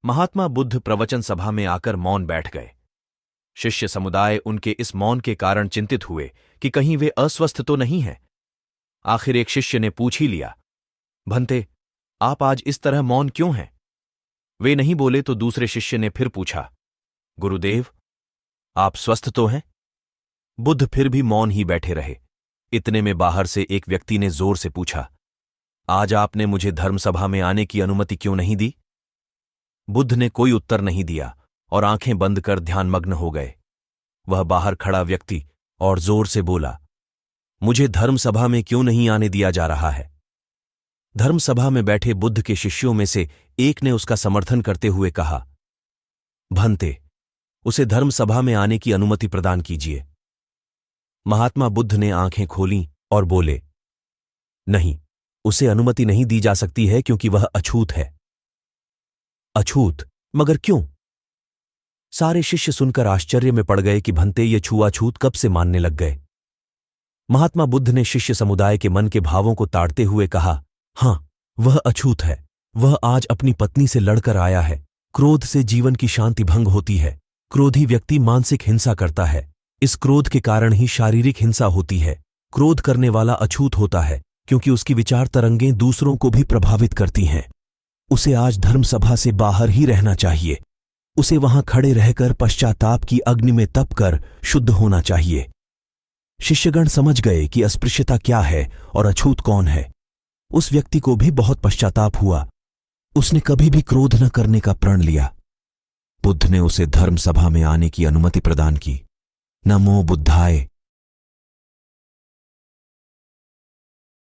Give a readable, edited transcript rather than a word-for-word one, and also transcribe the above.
महात्मा बुद्ध प्रवचन सभा में आकर मौन बैठ गए। शिष्य समुदाय उनके इस मौन के कारण चिंतित हुए कि कहीं वे अस्वस्थ तो नहीं हैं। आखिर एक शिष्य ने पूछ ही लिया, भंते, आप आज इस तरह मौन क्यों हैं? वे नहीं बोले तो दूसरे शिष्य ने फिर पूछा, गुरुदेव, आप स्वस्थ तो हैं? बुद्ध फिर भी मौन ही बैठे रहे। इतने में बाहर से एक व्यक्ति ने जोर से पूछा, आज आपने मुझे धर्मसभा में आने की अनुमति क्यों नहीं दी? बुद्ध ने कोई उत्तर नहीं दिया और आंखें बंद कर ध्यानमग्न हो गए। वह बाहर खड़ा व्यक्ति और जोर से बोला, मुझे धर्मसभा में क्यों नहीं आने दिया जा रहा है? धर्मसभा में बैठे बुद्ध के शिष्यों में से एक ने उसका समर्थन करते हुए कहा, भंते, उसे धर्मसभा में आने की अनुमति प्रदान कीजिए। महात्मा बुद्ध ने आंखें खोलीं और बोले, नहीं, उसे अनुमति नहीं दी जा सकती है क्योंकि वह अछूत है। अछूत? मगर क्यों? सारे शिष्य सुनकर आश्चर्य में पड़ गए कि भंते ये छुआछूत कब से मानने लग गए। महात्मा बुद्ध ने शिष्य समुदाय के मन के भावों को ताड़ते हुए कहा, हां, वह अछूत है। वह आज अपनी पत्नी से लड़कर आया है। क्रोध से जीवन की शांति भंग होती है। क्रोधी व्यक्ति मानसिक हिंसा करता है। इस क्रोध के कारण ही शारीरिक हिंसा होती है। क्रोध करने वाला अछूत होता है क्योंकि उसकी विचार तरंगें दूसरों को भी प्रभावित करती हैं। उसे आज धर्मसभा से बाहर ही रहना चाहिए। उसे वहां खड़े रहकर पश्चाताप की अग्नि में तप कर शुद्ध होना चाहिए। शिष्यगण समझ गए कि अस्पृश्यता क्या है और अछूत कौन है। उस व्यक्ति को भी बहुत पश्चाताप हुआ। उसने कभी भी क्रोध न करने का प्रण लिया। बुद्ध ने उसे धर्मसभा में आने की अनुमति प्रदान की। नमो बुद्धाय।